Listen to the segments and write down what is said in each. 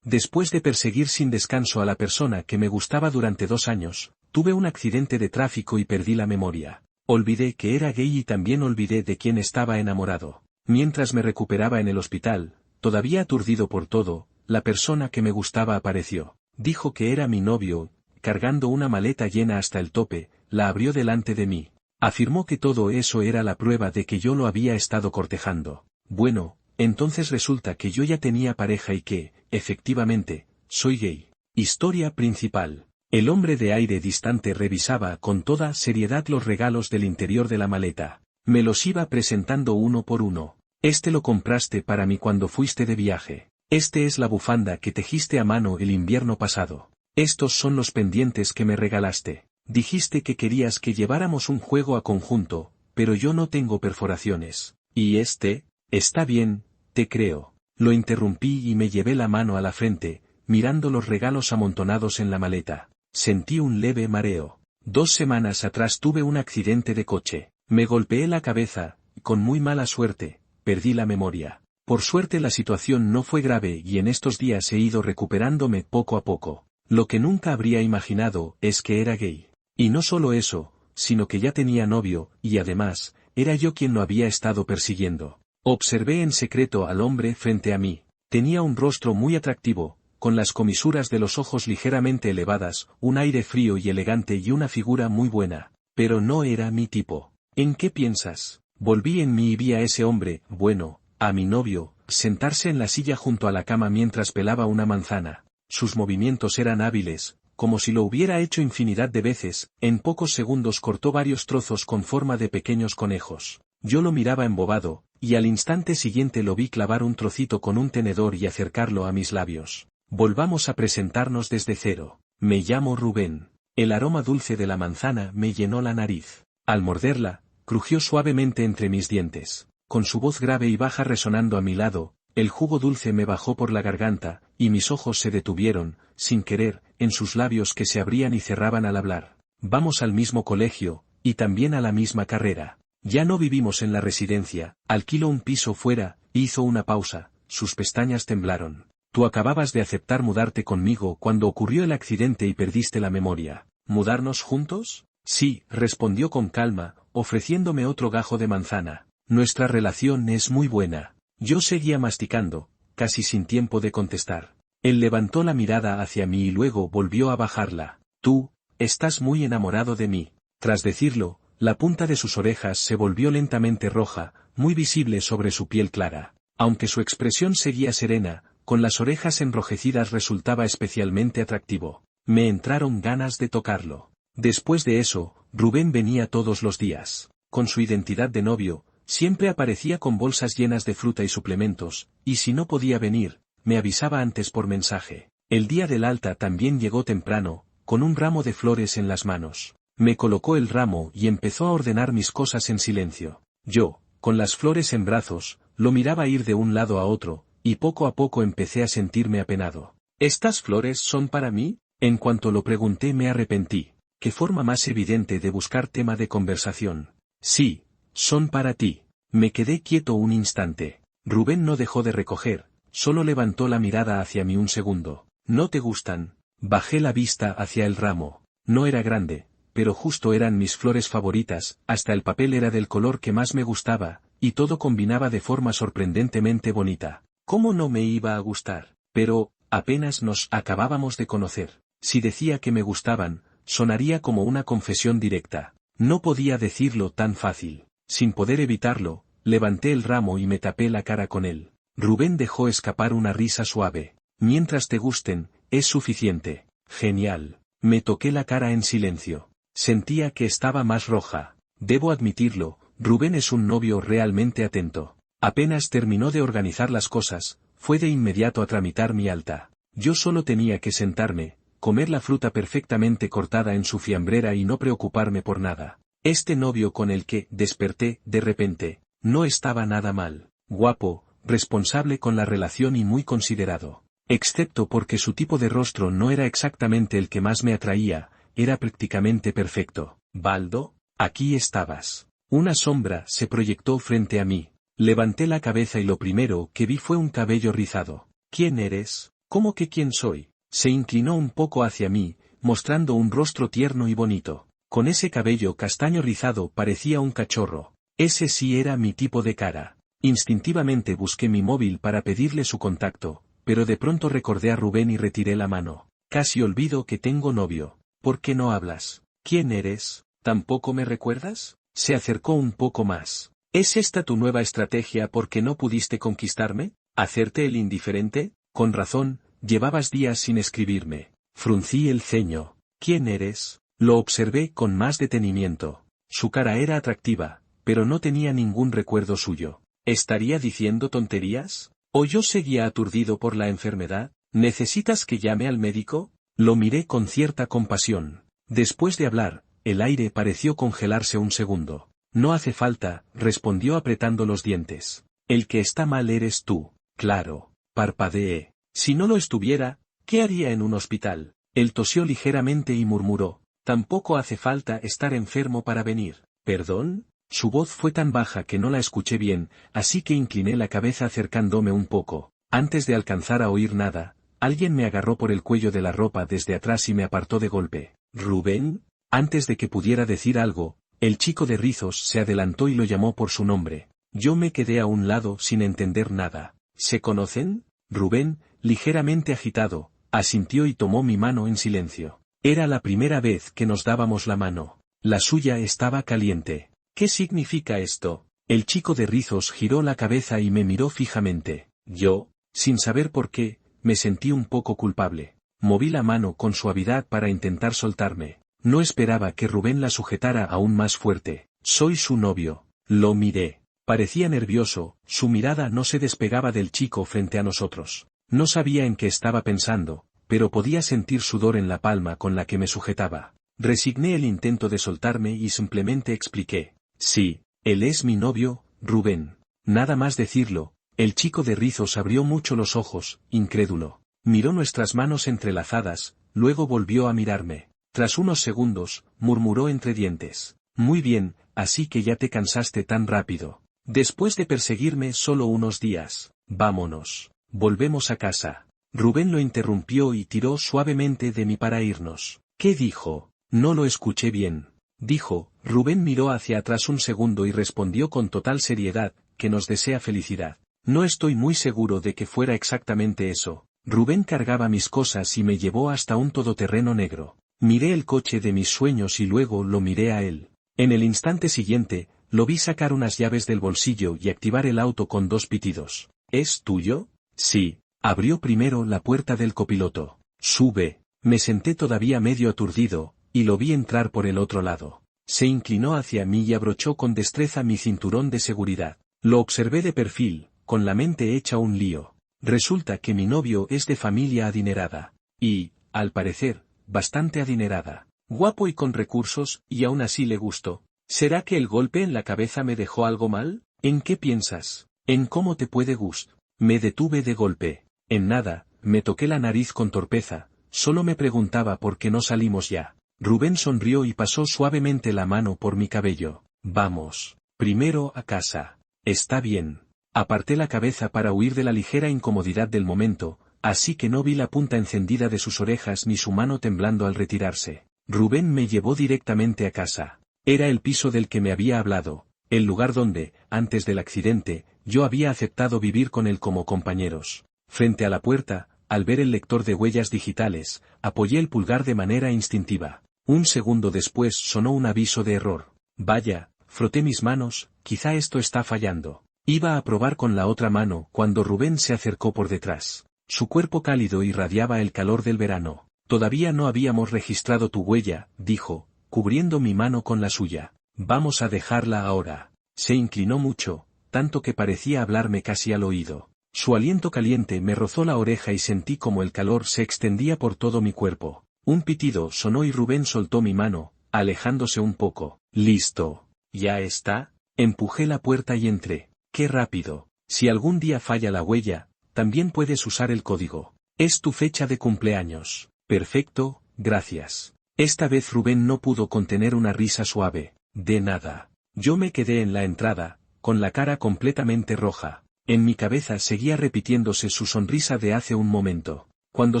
Después de perseguir sin descanso a la persona que me gustaba durante 2 años, tuve un accidente de tráfico y perdí la memoria. Olvidé que era gay y también olvidé de quién estaba enamorado. Mientras me recuperaba en el hospital, todavía aturdido por todo, la persona que me gustaba apareció. Dijo que era mi novio, cargando una maleta llena hasta el tope, la abrió delante de mí. Afirmó que todo eso era la prueba de que yo lo había estado cortejando. Bueno, entonces resulta que yo ya tenía pareja y que, efectivamente, soy gay. Historia principal. El hombre de aire distante revisaba con toda seriedad los regalos del interior de la maleta. Me los iba presentando uno por uno. Este lo compraste para mí cuando fuiste de viaje. Este es la bufanda que tejiste a mano el invierno pasado. Estos son los pendientes que me regalaste. Dijiste que querías que lleváramos un juego a conjunto, pero yo no tengo perforaciones. Y está bien, te creo. Lo interrumpí y me llevé la mano a la frente, mirando los regalos amontonados en la maleta. Sentí un leve mareo. 2 semanas atrás tuve un accidente de coche. Me golpeé la cabeza, y con muy mala suerte, perdí la memoria. Por suerte la situación no fue grave y en estos días he ido recuperándome poco a poco. Lo que nunca habría imaginado es que era gay. Y no solo eso, sino que ya tenía novio, y además, era yo quien lo había estado persiguiendo. Observé en secreto al hombre frente a mí. Tenía un rostro muy atractivo, con las comisuras de los ojos ligeramente elevadas, un aire frío y elegante y una figura muy buena. Pero no era mi tipo. ¿En qué piensas? Volví en mí y vi a ese hombre, bueno, a mi novio, sentarse en la silla junto a la cama mientras pelaba una manzana. Sus movimientos eran hábiles, como si lo hubiera hecho infinidad de veces. En pocos segundos cortó varios trozos con forma de pequeños conejos. Yo lo miraba embobado, y al instante siguiente lo vi clavar un trocito con un tenedor y acercarlo a mis labios. Volvamos a presentarnos desde cero. Me llamo Rubén. El aroma dulce de la manzana me llenó la nariz. Al morderla, crujió suavemente entre mis dientes. Con su voz grave y baja resonando a mi lado, el jugo dulce me bajó por la garganta, y mis ojos se detuvieron, sin querer, en sus labios que se abrían y cerraban al hablar. Vamos al mismo colegio, y también a la misma carrera. Ya no vivimos en la residencia, alquilo un piso fuera. Hizo una pausa, sus pestañas temblaron. Tú acababas de aceptar mudarte conmigo cuando ocurrió el accidente y perdiste la memoria. ¿Mudarnos juntos? Sí, respondió con calma, ofreciéndome otro gajo de manzana. Nuestra relación es muy buena. Yo seguía masticando, casi sin tiempo de contestar. Él levantó la mirada hacia mí y luego volvió a bajarla. Tú, estás muy enamorado de mí. Tras decirlo, la punta de sus orejas se volvió lentamente roja, muy visible sobre su piel clara. Aunque su expresión seguía serena, con las orejas enrojecidas resultaba especialmente atractivo. Me entraron ganas de tocarlo. Después de eso, Rubén venía todos los días. Con su identidad de novio, siempre aparecía con bolsas llenas de fruta y suplementos, y si no podía venir, me avisaba antes por mensaje. El día del alta también llegó temprano, con un ramo de flores en las manos. Me colocó el ramo y empezó a ordenar mis cosas en silencio. Yo, con las flores en brazos, lo miraba ir de un lado a otro, y poco a poco empecé a sentirme apenado. ¿Estas flores son para mí? En cuanto lo pregunté me arrepentí. ¿Qué forma más evidente de buscar tema de conversación? Sí, son para ti. Me quedé quieto un instante. Rubén no dejó de recoger, solo levantó la mirada hacia mí un segundo. ¿No te gustan? Bajé la vista hacia el ramo. No era grande, pero justo eran mis flores favoritas, hasta el papel era del color que más me gustaba, y todo combinaba de forma sorprendentemente bonita. ¿Cómo no me iba a gustar? Pero, apenas nos acabábamos de conocer. Si decía que me gustaban, sonaría como una confesión directa. No podía decirlo tan fácil. Sin poder evitarlo, levanté el ramo y me tapé la cara con él. Rubén dejó escapar una risa suave. Mientras te gusten, es suficiente. Genial. Me toqué la cara en silencio. Sentía que estaba más roja. Debo admitirlo, Rubén es un novio realmente atento. Apenas terminó de organizar las cosas, fue de inmediato a tramitar mi alta. Yo solo tenía que sentarme, comer la fruta perfectamente cortada en su fiambrera y no preocuparme por nada. Este novio con el que desperté, de repente, no estaba nada mal. Guapo, responsable con la relación y muy considerado. Excepto porque su tipo de rostro no era exactamente el que más me atraía, era prácticamente perfecto. Baldo, aquí estabas. Una sombra se proyectó frente a mí. Levanté la cabeza y lo primero que vi fue un cabello rizado. ¿Quién eres? ¿Cómo que quién soy? Se inclinó un poco hacia mí, mostrando un rostro tierno y bonito. Con ese cabello castaño rizado parecía un cachorro. Ese sí era mi tipo de cara. Instintivamente busqué mi móvil para pedirle su contacto, pero de pronto recordé a Rubén y retiré la mano. Casi olvido que tengo novio. ¿Por qué no hablas? ¿Quién eres? ¿Tampoco me recuerdas? Se acercó un poco más. ¿Es esta tu nueva estrategia porque no pudiste conquistarme? ¿Hacerte el indiferente? Con razón, llevabas días sin escribirme. Fruncí el ceño. ¿Quién eres? Lo observé con más detenimiento. Su cara era atractiva, pero no tenía ningún recuerdo suyo. ¿Estaría diciendo tonterías? ¿O yo seguía aturdido por la enfermedad? ¿Necesitas que llame al médico? Lo miré con cierta compasión. Después de hablar, el aire pareció congelarse un segundo. No hace falta, respondió apretando los dientes. El que está mal eres tú. Claro. Parpadeé. Si no lo estuviera, ¿qué haría en un hospital? Él tosió ligeramente y murmuró. Tampoco hace falta estar enfermo para venir. ¿Perdón? Su voz fue tan baja que no la escuché bien, así que incliné la cabeza acercándome un poco. Antes de alcanzar a oír nada, alguien me agarró por el cuello de la ropa desde atrás y me apartó de golpe. ¿Rubén? Antes de que pudiera decir algo, el chico de rizos se adelantó y lo llamó por su nombre. Yo me quedé a un lado sin entender nada. ¿Se conocen? Rubén, ligeramente agitado, asintió y tomó mi mano en silencio. Era la primera vez que nos dábamos la mano. La suya estaba caliente. ¿Qué significa esto? El chico de rizos giró la cabeza y me miró fijamente. Yo, sin saber por qué, me sentí un poco culpable. Moví la mano con suavidad para intentar soltarme. No esperaba que Rubén la sujetara aún más fuerte. Soy su novio. Lo miré. Parecía nervioso, su mirada no se despegaba del chico frente a nosotros. No sabía en qué estaba pensando, pero podía sentir sudor en la palma con la que me sujetaba. Resigné el intento de soltarme y simplemente expliqué. Sí, él es mi novio, Rubén. Nada más decirlo, el chico de rizos abrió mucho los ojos, incrédulo. Miró nuestras manos entrelazadas, luego volvió a mirarme. Tras unos segundos, murmuró entre dientes. Muy bien, así que ya te cansaste tan rápido. Después de perseguirme solo unos días, vámonos. Volvemos a casa. Rubén lo interrumpió y tiró suavemente de mí para irnos. ¿Qué dijo? No lo escuché bien. Dijo, Rubén miró hacia atrás un segundo y respondió con total seriedad, que nos desea felicidad. No estoy muy seguro de que fuera exactamente eso. Rubén cargaba mis cosas y me llevó hasta un todoterreno negro. Miré el coche de mis sueños y luego lo miré a él. En el instante siguiente, lo vi sacar unas llaves del bolsillo y activar el auto con 2 pitidos. ¿Es tuyo? Sí. Abrió primero la puerta del copiloto. Sube. Me senté todavía medio aturdido, y lo vi entrar por el otro lado. Se inclinó hacia mí y abrochó con destreza mi cinturón de seguridad. Lo observé de perfil, con la mente hecha un lío. Resulta que mi novio es de familia adinerada. Y, al parecer, bastante adinerada. Guapo y con recursos, y aún así le gustó. ¿Será que el golpe en la cabeza me dejó algo mal? ¿En qué piensas? ¿En cómo te puede gustar? Me detuve de golpe. En nada, me toqué la nariz con torpeza, solo me preguntaba por qué no salimos ya. Rubén sonrió y pasó suavemente la mano por mi cabello. Vamos. Primero a casa. Está bien. Aparté la cabeza para huir de la ligera incomodidad del momento, así que no vi la punta encendida de sus orejas ni su mano temblando al retirarse. Rubén me llevó directamente a casa. Era el piso del que me había hablado, el lugar donde, antes del accidente, yo había aceptado vivir con él como compañeros. Frente a la puerta, al ver el lector de huellas digitales, apoyé el pulgar de manera instintiva. Un segundo después sonó un aviso de error. Vaya, froté mis manos, quizá esto está fallando. Iba a probar con la otra mano cuando Rubén se acercó por detrás. Su cuerpo cálido irradiaba el calor del verano. Todavía no habíamos registrado tu huella, dijo, cubriendo mi mano con la suya. Vamos a dejarla ahora. Se inclinó mucho, tanto que parecía hablarme casi al oído. Su aliento caliente me rozó la oreja y sentí como el calor se extendía por todo mi cuerpo. Un pitido sonó y Rubén soltó mi mano, alejándose un poco. Listo. ¿Ya está? Empujé la puerta y entré. ¡Qué rápido! Si algún día falla la huella, también puedes usar el código. Es tu fecha de cumpleaños. Perfecto, gracias. Esta vez Rubén no pudo contener una risa suave. De nada. Yo me quedé en la entrada, con la cara completamente roja. En mi cabeza seguía repitiéndose su sonrisa de hace un momento. Cuando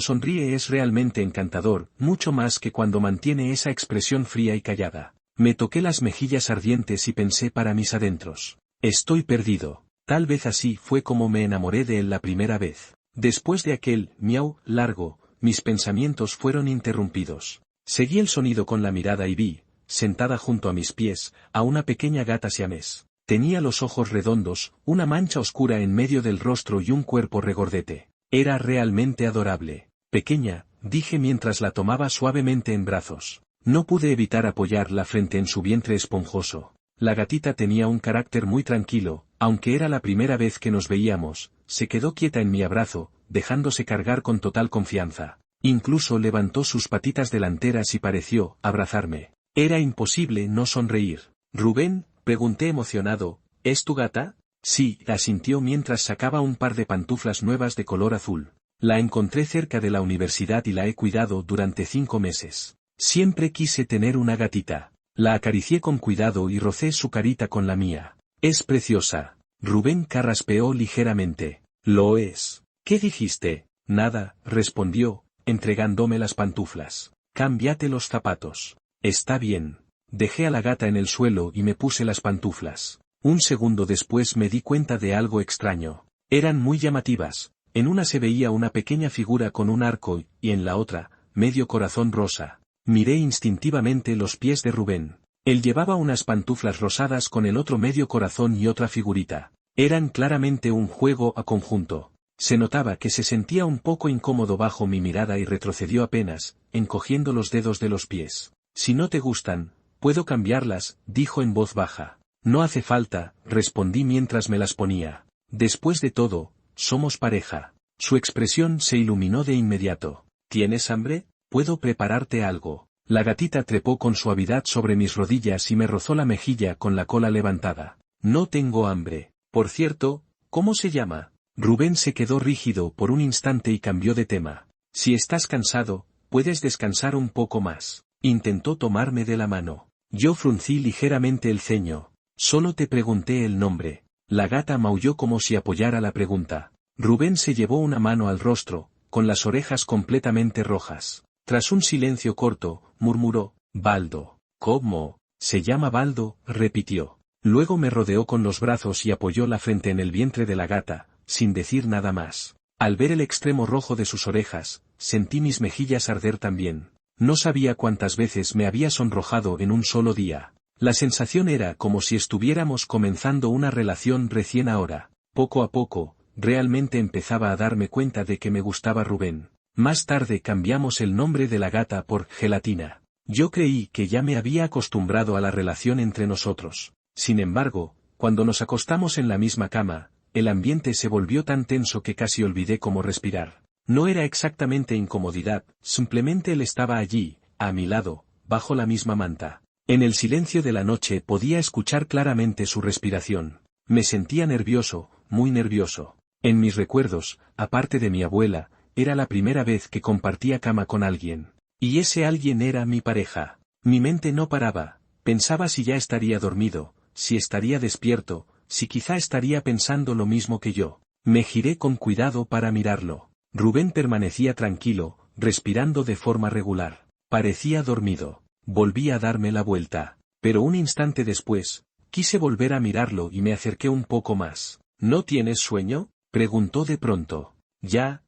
sonríe es realmente encantador, mucho más que cuando mantiene esa expresión fría y callada. Me toqué las mejillas ardientes y pensé para mis adentros. Estoy perdido. Tal vez así fue como me enamoré de él la primera vez. Después de aquel miau largo, mis pensamientos fueron interrumpidos. Seguí el sonido con la mirada y vi, sentada junto a mis pies, a una pequeña gata siamés. Tenía los ojos redondos, una mancha oscura en medio del rostro y un cuerpo regordete. Era realmente adorable. Pequeña, dije mientras la tomaba suavemente en brazos. No pude evitar apoyar la frente en su vientre esponjoso. La gatita tenía un carácter muy tranquilo, aunque era la primera vez que nos veíamos, se quedó quieta en mi abrazo, dejándose cargar con total confianza. Incluso levantó sus patitas delanteras y pareció abrazarme. Era imposible no sonreír. «Rubén», pregunté emocionado, «¿es tu gata?» Sí, asintió mientras sacaba un par de pantuflas nuevas de color azul. La encontré cerca de la universidad y la he cuidado durante 5 meses. Siempre quise tener una gatita. La acaricié con cuidado y rocé su carita con la mía. «Es preciosa». Rubén carraspeó ligeramente. «Lo es». «¿Qué dijiste?» «Nada», respondió, entregándome las pantuflas. «Cámbiate los zapatos». «Está bien». Dejé a la gata en el suelo y me puse las pantuflas. Un segundo después me di cuenta de algo extraño. Eran muy llamativas. En una se veía una pequeña figura con un arco y en la otra, medio corazón rosa. Miré instintivamente los pies de Rubén. Él llevaba unas pantuflas rosadas con el otro medio corazón y otra figurita. Eran claramente un juego a conjunto. Se notaba que se sentía un poco incómodo bajo mi mirada y retrocedió apenas, encogiendo los dedos de los pies. «Si no te gustan, puedo cambiarlas», dijo en voz baja. «No hace falta», respondí mientras me las ponía. «Después de todo, somos pareja». Su expresión se iluminó de inmediato. «¿Tienes hambre? Puedo prepararte algo». La gatita trepó con suavidad sobre mis rodillas y me rozó la mejilla con la cola levantada. «No tengo hambre. Por cierto, ¿cómo se llama?» Rubén se quedó rígido por un instante y cambió de tema. «Si estás cansado, puedes descansar un poco más». Intentó tomarme de la mano. Yo fruncí ligeramente el ceño. «Solo te pregunté el nombre». La gata maulló como si apoyara la pregunta. Rubén se llevó una mano al rostro, con las orejas completamente rojas. Tras un silencio corto, murmuró, «Baldo». «¿Cómo? Se llama Baldo», repitió. Luego me rodeó con los brazos y apoyó la frente en el vientre de la gata, sin decir nada más. Al ver el extremo rojo de sus orejas, sentí mis mejillas arder también. No sabía cuántas veces me había sonrojado en un solo día. La sensación era como si estuviéramos comenzando una relación recién ahora. Poco a poco, realmente empezaba a darme cuenta de que me gustaba Rubén. Más tarde cambiamos el nombre de la gata por Gelatina. Yo creí que ya me había acostumbrado a la relación entre nosotros. Sin embargo, cuando nos acostamos en la misma cama, el ambiente se volvió tan tenso que casi olvidé cómo respirar. No era exactamente incomodidad, simplemente él estaba allí, a mi lado, bajo la misma manta. En el silencio de la noche podía escuchar claramente su respiración. Me sentía nervioso, muy nervioso. En mis recuerdos, aparte de mi abuela, era la primera vez que compartía cama con alguien. Y ese alguien era mi pareja. Mi mente no paraba, pensaba si ya estaría dormido, si estaría despierto, si quizá estaría pensando lo mismo que yo. Me giré con cuidado para mirarlo. Rubén permanecía tranquilo, respirando de forma regular. Parecía dormido. Volví a darme la vuelta. Pero un instante después, quise volver a mirarlo y me acerqué un poco más. «¿No tienes sueño?», preguntó de pronto. Ya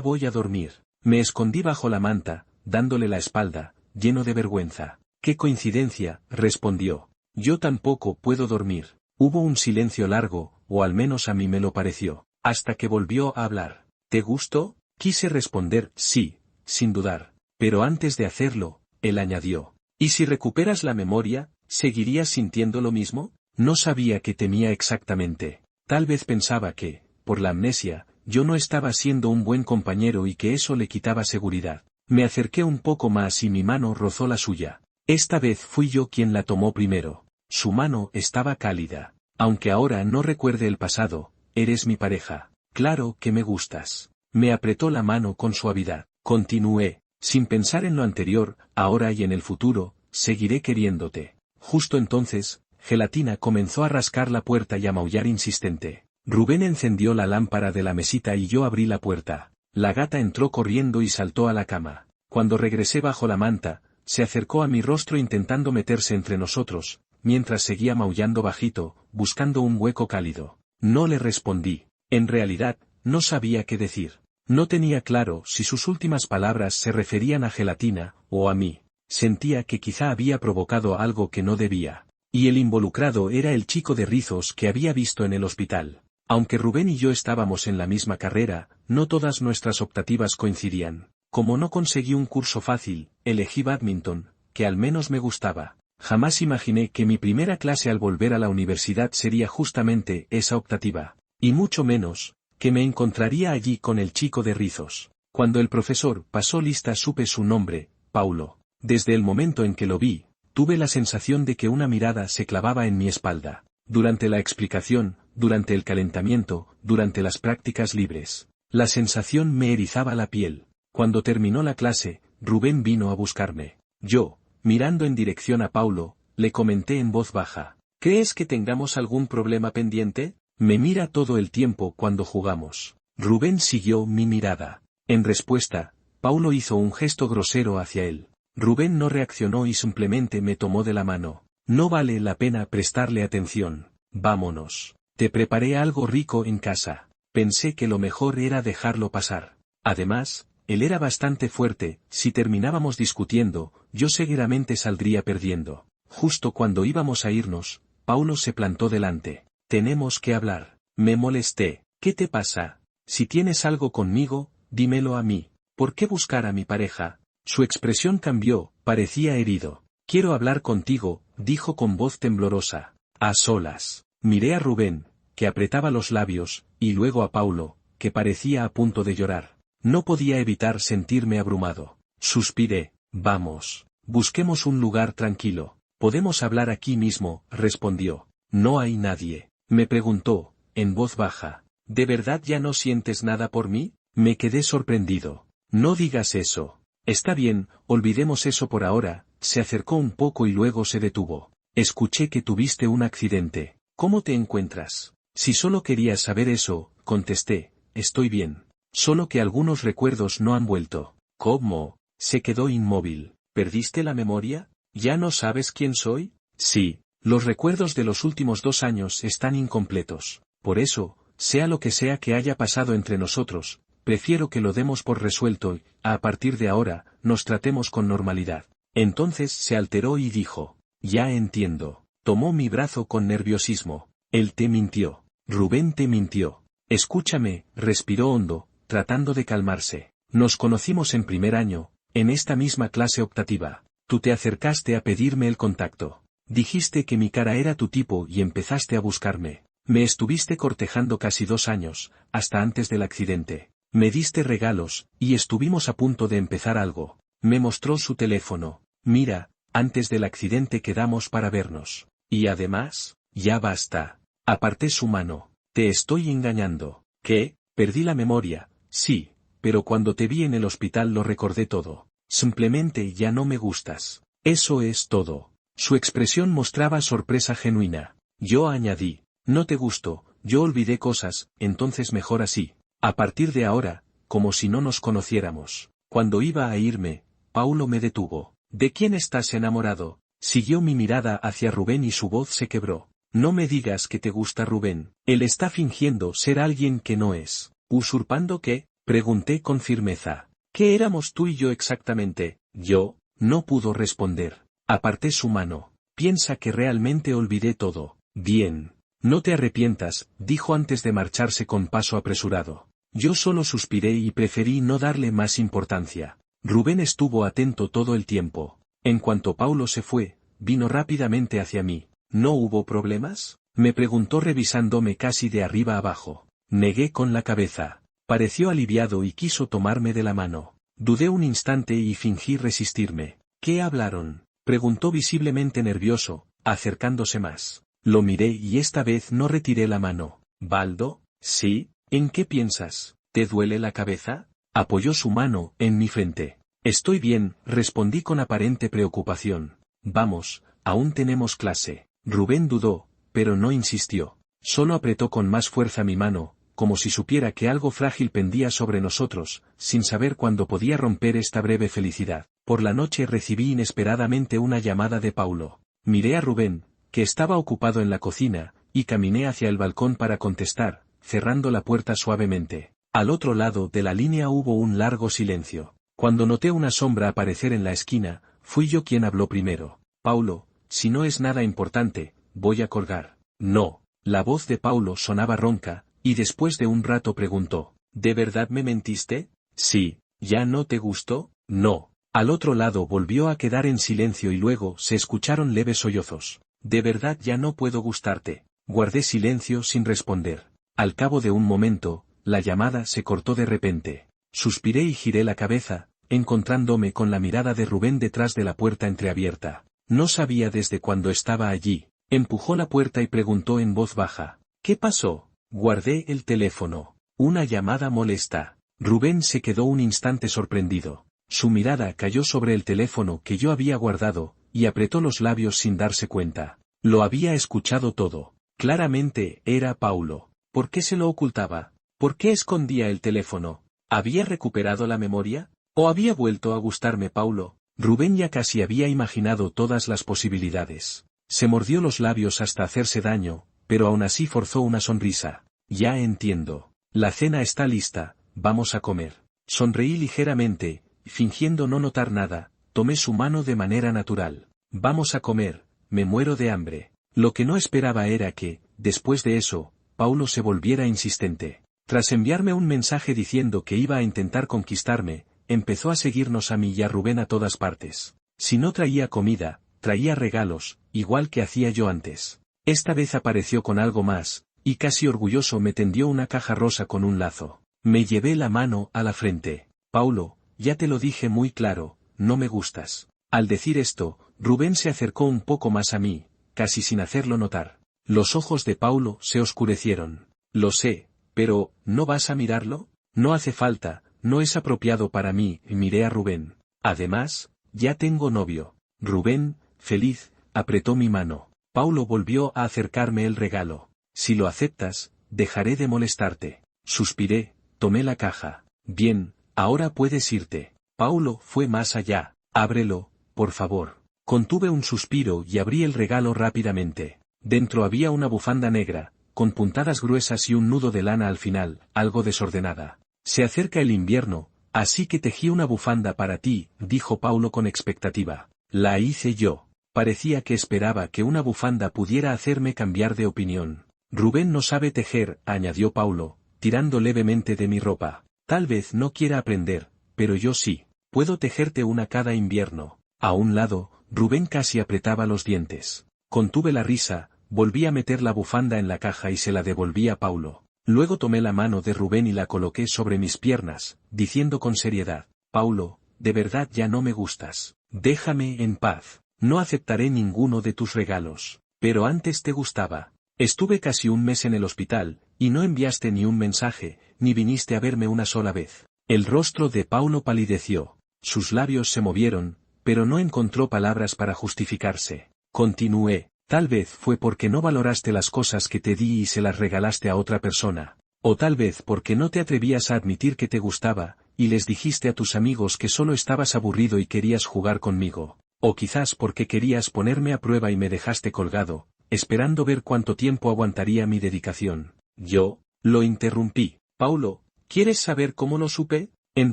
voy a dormir». Me escondí bajo la manta, dándole la espalda, lleno de vergüenza. «Qué coincidencia», respondió. «Yo tampoco puedo dormir». Hubo un silencio largo, o al menos a mí me lo pareció, hasta que volvió a hablar. «¿Te gustó?». Quise responder sí, sin dudar. Pero antes de hacerlo, él añadió. «¿Y si recuperas la memoria, seguirías sintiendo lo mismo?». No sabía qué temía exactamente. Tal vez pensaba que, por la amnesia, yo no estaba siendo un buen compañero y que eso le quitaba seguridad. Me acerqué un poco más y mi mano rozó la suya. Esta vez fui yo quien la tomó primero. Su mano estaba cálida. «Aunque ahora no recuerde el pasado, eres mi pareja. Claro que me gustas». Me apretó la mano con suavidad. Continué. «Sin pensar en lo anterior, ahora y en el futuro, seguiré queriéndote». Justo entonces, Gelatina comenzó a rascar la puerta y a maullar insistente. Rubén encendió la lámpara de la mesita y yo abrí la puerta. La gata entró corriendo y saltó a la cama. Cuando regresé bajo la manta, se acercó a mi rostro intentando meterse entre nosotros, mientras seguía maullando bajito, buscando un hueco cálido. No le respondí. En realidad, no sabía qué decir. No tenía claro si sus últimas palabras se referían a Gelatina, o a mí. Sentía que quizá había provocado algo que no debía. Y el involucrado era el chico de rizos que había visto en el hospital. Aunque Rubén y yo estábamos en la misma carrera, no todas nuestras optativas coincidían. Como no conseguí un curso fácil, elegí bádminton, que al menos me gustaba. Jamás imaginé que mi primera clase al volver a la universidad sería justamente esa optativa. Y mucho menos, que me encontraría allí con el chico de rizos. Cuando el profesor pasó lista supe su nombre, Paulo. Desde el momento en que lo vi, tuve la sensación de que una mirada se clavaba en mi espalda. Durante la explicación, durante el calentamiento, durante las prácticas libres. La sensación me erizaba la piel. Cuando terminó la clase, Rubén vino a buscarme. Yo, mirando en dirección a Paulo, le comenté en voz baja. ¿Crees que tengamos algún problema pendiente? Me mira todo el tiempo cuando jugamos. Rubén siguió mi mirada. En respuesta, Paulo hizo un gesto grosero hacia él. Rubén no reaccionó y simplemente me tomó de la mano. No vale la pena prestarle atención. Vámonos. Te preparé algo rico en casa. Pensé que lo mejor era dejarlo pasar. Además, él era bastante fuerte, si terminábamos discutiendo, yo seguramente saldría perdiendo. Justo cuando íbamos a irnos, Paulo se plantó delante. Tenemos que hablar. Me molesté. ¿Qué te pasa? Si tienes algo conmigo, dímelo a mí. ¿Por qué buscar a mi pareja? Su expresión cambió, parecía herido. Quiero hablar contigo, dijo con voz temblorosa. A solas. Miré a Rubén, que apretaba los labios, y luego a Paulo, que parecía a punto de llorar. No podía evitar sentirme abrumado. Suspiré. Vamos. Busquemos un lugar tranquilo. Podemos hablar aquí mismo, respondió. No hay nadie. Me preguntó, en voz baja. ¿De verdad ya no sientes nada por mí? Me quedé sorprendido. No digas eso. Está bien, olvidemos eso por ahora. Se acercó un poco y luego se detuvo. Escuché que tuviste un accidente. ¿Cómo te encuentras? Si solo querías saber eso, contesté, estoy bien. Solo que algunos recuerdos no han vuelto. ¿Cómo? Se quedó inmóvil. ¿Perdiste la memoria? ¿Ya no sabes quién soy? Sí, los recuerdos de los últimos 2 años están incompletos. Por eso, sea lo que sea que haya pasado entre nosotros, prefiero que lo demos por resuelto y, a partir de ahora, nos tratemos con normalidad. Entonces se alteró y dijo, ya entiendo. Tomó mi brazo con nerviosismo. Él te mintió. Rubén te mintió. Escúchame, respiró hondo, tratando de calmarse. Nos conocimos en primer año, en esta misma clase optativa. Tú te acercaste a pedirme el contacto. Dijiste que mi cara era tu tipo y empezaste a buscarme. Me estuviste cortejando casi 2 años, hasta antes del accidente. Me diste regalos, y estuvimos a punto de empezar algo. Me mostró su teléfono. Mira, antes del accidente quedamos para vernos. Y además, ya basta. Aparté su mano. Te estoy engañando. ¿Qué? Perdí la memoria. Sí, pero cuando te vi en el hospital lo recordé todo. Simplemente ya no me gustas. Eso es todo. Su expresión mostraba sorpresa genuina. Yo añadí, no te gusto, yo olvidé cosas, entonces mejor así. A partir de ahora, como si no nos conociéramos. Cuando iba a irme, Paulo me detuvo. ¿De quién estás enamorado? Siguió mi mirada hacia Rubén y su voz se quebró. No me digas que te gusta Rubén. Él está fingiendo ser alguien que no es. ¿Usurpando qué? Pregunté con firmeza. ¿Qué éramos tú y yo exactamente? Yo, no pudo responder. Aparté su mano. Piensa que realmente olvidé todo. Bien. No te arrepientas, dijo antes de marcharse con paso apresurado. Yo solo suspiré y preferí no darle más importancia. Rubén estuvo atento todo el tiempo. En cuanto Paulo se fue, vino rápidamente hacia mí. ¿No hubo problemas? Me preguntó revisándome casi de arriba abajo. Negué con la cabeza. Pareció aliviado y quiso tomarme de la mano. Dudé un instante y fingí resistirme. ¿Qué hablaron? Preguntó visiblemente nervioso, acercándose más. Lo miré y esta vez no retiré la mano. ¿Baldo? Sí. ¿En qué piensas? ¿Te duele la cabeza? Apoyó su mano en mi frente. Estoy bien, respondí con aparente preocupación. Vamos, aún tenemos clase. Rubén dudó, pero no insistió. Solo apretó con más fuerza mi mano, como si supiera que algo frágil pendía sobre nosotros, sin saber cuándo podía romper esta breve felicidad. Por la noche recibí inesperadamente una llamada de Paulo. Miré a Rubén, que estaba ocupado en la cocina, y caminé hacia el balcón para contestar, cerrando la puerta suavemente. Al otro lado de la línea hubo un largo silencio. Cuando noté una sombra aparecer en la esquina, fui yo quien habló primero. Paulo, si no es nada importante, voy a colgar. No. La voz de Paulo sonaba ronca, y después de un rato preguntó, ¿de verdad me mentiste? Sí. ¿Ya no te gustó? No. Al otro lado volvió a quedar en silencio y luego se escucharon leves sollozos. ¿De verdad ya no puedo gustarte? Guardé silencio sin responder. Al cabo de un momento, la llamada se cortó de repente. Suspiré y giré la cabeza, encontrándome con la mirada de Rubén detrás de la puerta entreabierta. No sabía desde cuándo estaba allí. Empujó la puerta y preguntó en voz baja. ¿Qué pasó? Guardé el teléfono. Una llamada molesta. Rubén se quedó un instante sorprendido. Su mirada cayó sobre el teléfono que yo había guardado, y apretó los labios sin darse cuenta. Lo había escuchado todo. Claramente era Paulo. ¿Por qué se lo ocultaba? ¿Por qué escondía el teléfono? ¿Había recuperado la memoria? ¿O había vuelto a gustarme Paulo? Rubén ya casi había imaginado todas las posibilidades. Se mordió los labios hasta hacerse daño, pero aún así forzó una sonrisa. Ya entiendo. La cena está lista, vamos a comer. Sonreí ligeramente, y fingiendo no notar nada, tomé su mano de manera natural. Vamos a comer, me muero de hambre. Lo que no esperaba era que, después de eso, Paulo se volviera insistente. Tras enviarme un mensaje diciendo que iba a intentar conquistarme, empezó a seguirnos a mí y a Rubén a todas partes. Si no traía comida, traía regalos, igual que hacía yo antes. Esta vez apareció con algo más, y casi orgulloso me tendió una caja rosa con un lazo. Me llevé la mano a la frente. Paulo, ya te lo dije muy claro, no me gustas. Al decir esto, Rubén se acercó un poco más a mí, casi sin hacerlo notar. Los ojos de Paulo se oscurecieron. Lo sé, pero, ¿no vas a mirarlo? No hace falta, no es apropiado para mí, y miré a Rubén. Además, ya tengo novio. Rubén, feliz, apretó mi mano. Paulo volvió a acercarme el regalo. Si lo aceptas, dejaré de molestarte. Suspiré, tomé la caja. Bien, ahora puedes irte. Paulo fue más allá. Ábrelo, por favor. Contuve un suspiro y abrí el regalo rápidamente. Dentro había una bufanda negra, con puntadas gruesas y un nudo de lana al final, algo desordenada. Se acerca el invierno, así que tejí una bufanda para ti, dijo Paulo con expectativa. La hice yo. Parecía que esperaba que una bufanda pudiera hacerme cambiar de opinión. Rubén no sabe tejer, añadió Paulo, tirando levemente de mi ropa. Tal vez no quiera aprender, pero yo sí. Puedo tejerte una cada invierno. A un lado, Rubén casi apretaba los dientes. Contuve la risa, volví a meter la bufanda en la caja y se la devolví a Paulo. Luego tomé la mano de Rubén y la coloqué sobre mis piernas, diciendo con seriedad, Paulo, de verdad ya no me gustas. Déjame en paz. No aceptaré ninguno de tus regalos. Pero antes te gustaba. Estuve casi un mes en el hospital, y no enviaste ni un mensaje, ni viniste a verme una sola vez. El rostro de Paulo palideció. Sus labios se movieron, pero no encontró palabras para justificarse. Continué. Tal vez fue porque no valoraste las cosas que te di y se las regalaste a otra persona. O tal vez porque no te atrevías a admitir que te gustaba, y les dijiste a tus amigos que solo estabas aburrido y querías jugar conmigo. O quizás porque querías ponerme a prueba y me dejaste colgado, esperando ver cuánto tiempo aguantaría mi dedicación. Yo, lo interrumpí. Paulo, ¿quieres saber cómo lo supe? En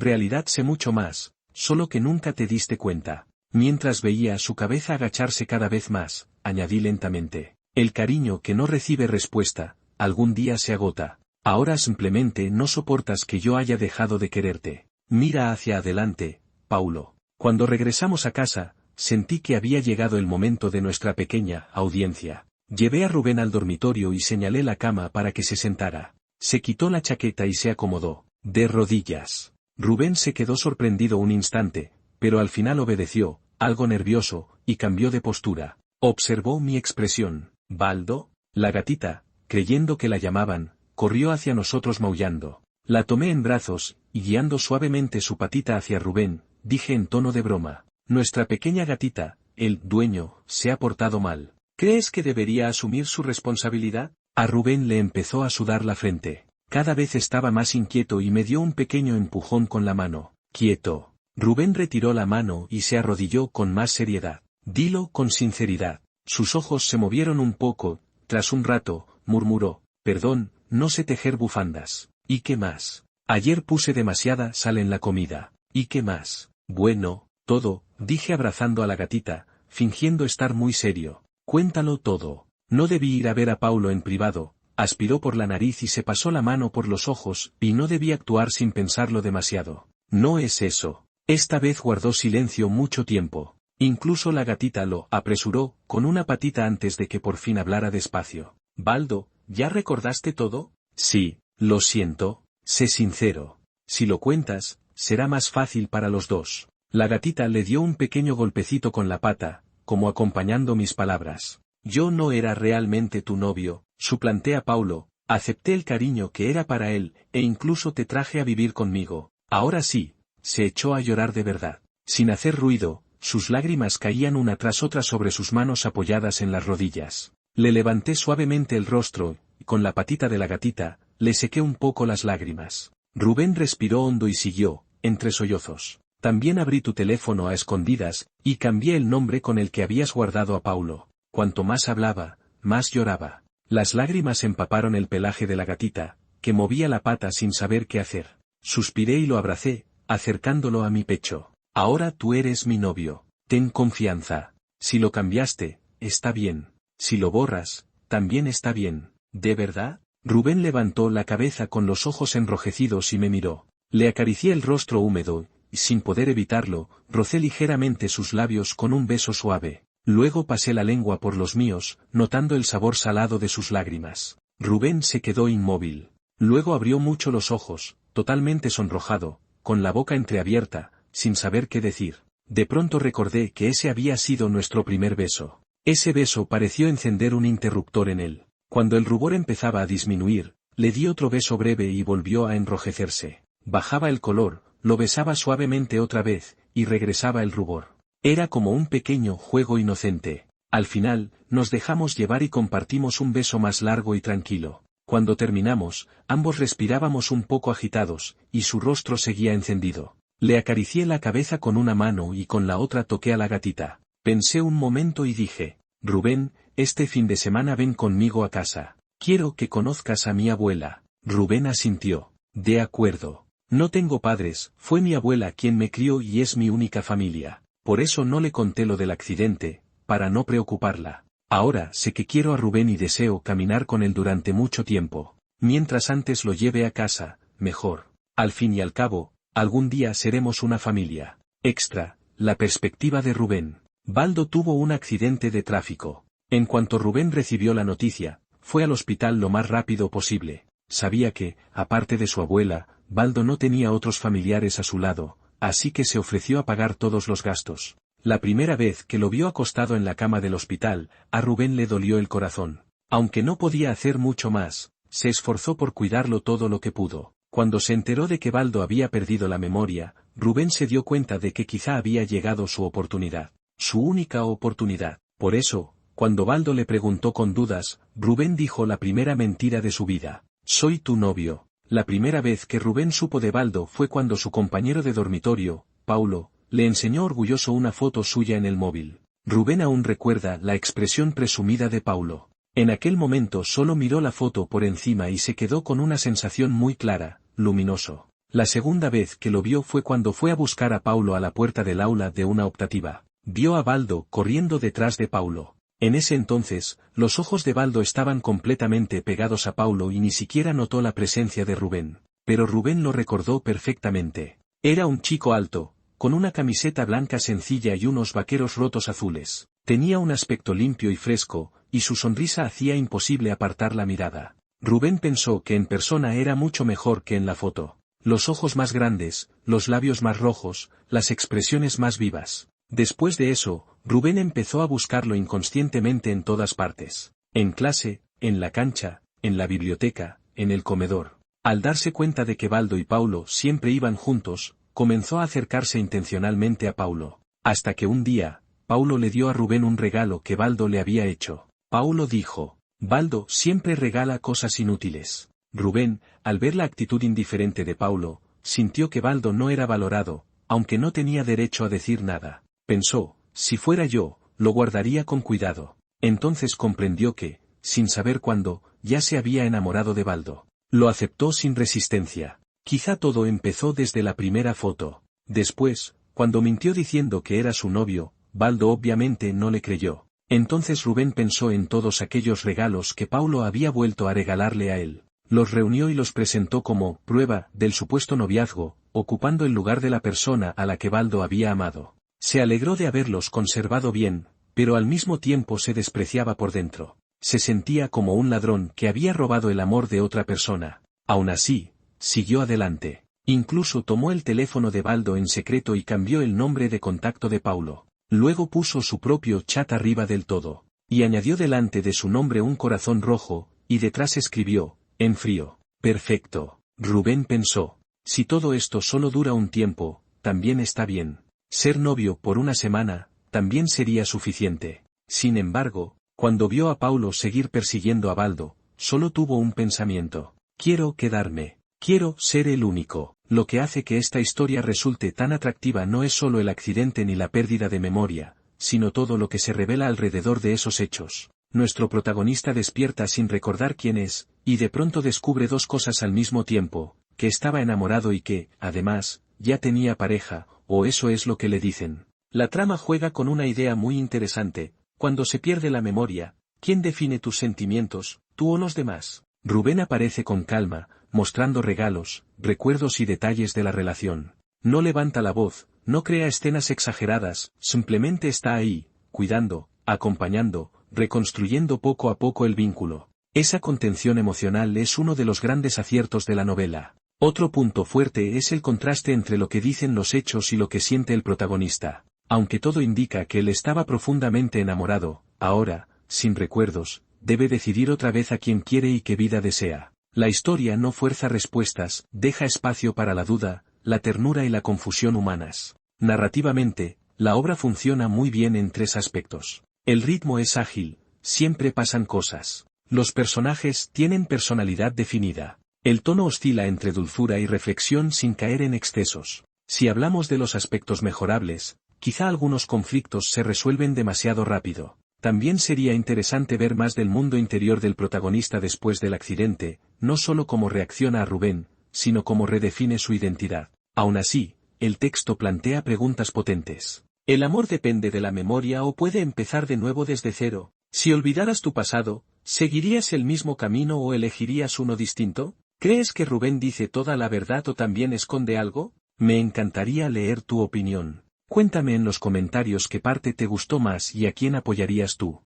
realidad sé mucho más, solo que nunca te diste cuenta. Mientras veía su cabeza agacharse cada vez más, añadí lentamente. El cariño que no recibe respuesta, algún día se agota. Ahora simplemente no soportas que yo haya dejado de quererte. Mira hacia adelante, Paulo. Cuando regresamos a casa, sentí que había llegado el momento de nuestra pequeña audiencia. Llevé a Rubén al dormitorio y señalé la cama para que se sentara. Se quitó la chaqueta y se acomodó, de rodillas. Rubén se quedó sorprendido un instante, pero al final obedeció, algo nervioso, y cambió de postura. Observó mi expresión. ¿Baldo? La gatita, creyendo que la llamaban, corrió hacia nosotros maullando. La tomé en brazos, y guiando suavemente su patita hacia Rubén, dije en tono de broma. Nuestra pequeña gatita, el dueño, se ha portado mal. ¿Crees que debería asumir su responsabilidad? A Rubén le empezó a sudar la frente. Cada vez estaba más inquieto y me dio un pequeño empujón con la mano. Quieto. Rubén retiró la mano y se arrodilló con más seriedad. Dilo con sinceridad. Sus ojos se movieron un poco, tras un rato, murmuró, perdón, no sé tejer bufandas. ¿Y qué más? Ayer puse demasiada sal en la comida. ¿Y qué más? Bueno, todo, dije abrazando a la gatita, fingiendo estar muy serio. Cuéntalo todo. No debí ir a ver a Paulo en privado, aspiró por la nariz y se pasó la mano por los ojos, y no debí actuar sin pensarlo demasiado. No es eso. Esta vez guardó silencio mucho tiempo. Incluso la gatita lo apresuró, con una patita antes de que por fin hablara despacio. Baldo, ¿ya recordaste todo? Sí, lo siento, sé sincero. Si lo cuentas, será más fácil para los dos. La gatita le dio un pequeño golpecito con la pata, como acompañando mis palabras. Yo no era realmente tu novio, suplanté a Paulo, acepté el cariño que era para él, e incluso te traje a vivir conmigo. Ahora sí, se echó a llorar de verdad. Sin hacer ruido, sus lágrimas caían una tras otra sobre sus manos apoyadas en las rodillas. Le levanté suavemente el rostro, y con la patita de la gatita, le sequé un poco las lágrimas. Rubén respiró hondo y siguió, entre sollozos. También abrí tu teléfono a escondidas, y cambié el nombre con el que habías guardado a Paulo. Cuanto más hablaba, más lloraba. Las lágrimas empaparon el pelaje de la gatita, que movía la pata sin saber qué hacer. Suspiré y lo abracé, acercándolo a mi pecho. Ahora tú eres mi novio. Ten confianza. Si lo cambiaste, está bien. Si lo borras, también está bien. ¿De verdad? Rubén levantó la cabeza con los ojos enrojecidos y me miró. Le acaricié el rostro húmedo, y sin poder evitarlo, rocé ligeramente sus labios con un beso suave. Luego pasé la lengua por los míos, notando el sabor salado de sus lágrimas. Rubén se quedó inmóvil. Luego abrió mucho los ojos, totalmente sonrojado, con la boca entreabierta, sin saber qué decir. De pronto recordé que ese había sido nuestro primer beso. Ese beso pareció encender un interruptor en él. Cuando el rubor empezaba a disminuir, le di otro beso breve y volvió a enrojecerse. Bajaba el color, lo besaba suavemente otra vez, y regresaba el rubor. Era como un pequeño juego inocente. Al final, nos dejamos llevar y compartimos un beso más largo y tranquilo. Cuando terminamos, ambos respirábamos un poco agitados, y su rostro seguía encendido. Le acaricié la cabeza con una mano y con la otra toqué a la gatita. Pensé un momento y dije, Rubén, este fin de semana ven conmigo a casa. Quiero que conozcas a mi abuela. Rubén asintió. De acuerdo. No tengo padres, fue mi abuela quien me crió y es mi única familia. Por eso no le conté lo del accidente, para no preocuparla. Ahora sé que quiero a Rubén y deseo caminar con él durante mucho tiempo. Mientras antes lo lleve a casa, mejor. Al fin y al cabo, algún día seremos una familia. Extra, la perspectiva de Rubén. Baldo tuvo un accidente de tráfico. En cuanto Rubén recibió la noticia, fue al hospital lo más rápido posible. Sabía que, aparte de su abuela, Baldo no tenía otros familiares a su lado, así que se ofreció a pagar todos los gastos. La primera vez que lo vio acostado en la cama del hospital, a Rubén le dolió el corazón. Aunque no podía hacer mucho más, se esforzó por cuidarlo todo lo que pudo. Cuando se enteró de que Baldo había perdido la memoria, Rubén se dio cuenta de que quizá había llegado su oportunidad. Su única oportunidad. Por eso, cuando Baldo le preguntó con dudas, Rubén dijo la primera mentira de su vida. Soy tu novio. La primera vez que Rubén supo de Baldo fue cuando su compañero de dormitorio, Paulo, le enseñó orgulloso una foto suya en el móvil. Rubén aún recuerda la expresión presumida de Paulo. En aquel momento solo miró la foto por encima y se quedó con una sensación muy clara, luminoso. La segunda vez que lo vio fue cuando fue a buscar a Paulo a la puerta del aula de una optativa. Vio a Baldo corriendo detrás de Paulo. En ese entonces, los ojos de Baldo estaban completamente pegados a Paulo y ni siquiera notó la presencia de Rubén. Pero Rubén lo recordó perfectamente. Era un chico alto, con una camiseta blanca sencilla y unos vaqueros rotos azules. Tenía un aspecto limpio y fresco, y su sonrisa hacía imposible apartar la mirada. Rubén pensó que en persona era mucho mejor que en la foto. Los ojos más grandes, los labios más rojos, las expresiones más vivas. Después de eso, Rubén empezó a buscarlo inconscientemente en todas partes. En clase, en la cancha, en la biblioteca, en el comedor. Al darse cuenta de que Baldo y Paulo siempre iban juntos, comenzó a acercarse intencionalmente a Paulo. Hasta que un día, Paulo le dio a Rubén un regalo que Baldo le había hecho. Paulo dijo, Baldo siempre regala cosas inútiles. Rubén, al ver la actitud indiferente de Paulo, sintió que Baldo no era valorado, aunque no tenía derecho a decir nada. Pensó, si fuera yo, lo guardaría con cuidado. Entonces comprendió que, sin saber cuándo, ya se había enamorado de Baldo. Lo aceptó sin resistencia. Quizá todo empezó desde la primera foto. Después, cuando mintió diciendo que era su novio, Baldo obviamente no le creyó. Entonces Rubén pensó en todos aquellos regalos que Paulo había vuelto a regalarle a él. Los reunió y los presentó como prueba del supuesto noviazgo, ocupando el lugar de la persona a la que Baldo había amado. Se alegró de haberlos conservado bien, pero al mismo tiempo se despreciaba por dentro. Se sentía como un ladrón que había robado el amor de otra persona. Aún así, siguió adelante. Incluso tomó el teléfono de Baldo en secreto y cambió el nombre de contacto de Paulo. Luego puso su propio chat arriba del todo. Y añadió delante de su nombre un corazón rojo, y detrás escribió, en frío. Perfecto. Rubén pensó, si todo esto solo dura un tiempo, también está bien. Ser novio por una semana, también sería suficiente. Sin embargo, cuando vio a Paulo seguir persiguiendo a Baldo, solo tuvo un pensamiento. Quiero quedarme. Quiero ser el único. Lo que hace que esta historia resulte tan atractiva no es solo el accidente ni la pérdida de memoria, sino todo lo que se revela alrededor de esos hechos. Nuestro protagonista despierta sin recordar quién es, y de pronto descubre dos cosas al mismo tiempo, que estaba enamorado y que, además, ya tenía pareja, o eso es lo que le dicen. La trama juega con una idea muy interesante. Cuando se pierde la memoria, ¿quién define tus sentimientos, tú o los demás? Rubén aparece con calma, mostrando regalos, recuerdos y detalles de la relación. No levanta la voz, no crea escenas exageradas, simplemente está ahí, cuidando, acompañando, reconstruyendo poco a poco el vínculo. Esa contención emocional es uno de los grandes aciertos de la novela. Otro punto fuerte es el contraste entre lo que dicen los hechos y lo que siente el protagonista. Aunque todo indica que él estaba profundamente enamorado, ahora, sin recuerdos, debe decidir otra vez a quién quiere y qué vida desea. La historia no fuerza respuestas, deja espacio para la duda, la ternura y la confusión humanas. Narrativamente, la obra funciona muy bien en tres aspectos. El ritmo es ágil, siempre pasan cosas. Los personajes tienen personalidad definida. El tono oscila entre dulzura y reflexión sin caer en excesos. Si hablamos de los aspectos mejorables, quizá algunos conflictos se resuelven demasiado rápido. También sería interesante ver más del mundo interior del protagonista después del accidente, no solo cómo reacciona a Rubén, sino cómo redefine su identidad. Aún así, el texto plantea preguntas potentes. ¿El amor depende de la memoria o puede empezar de nuevo desde cero? Si olvidaras tu pasado, ¿seguirías el mismo camino o elegirías uno distinto? ¿Crees que Rubén dice toda la verdad o también esconde algo? Me encantaría leer tu opinión. Cuéntame en los comentarios qué parte te gustó más y a quién apoyarías tú.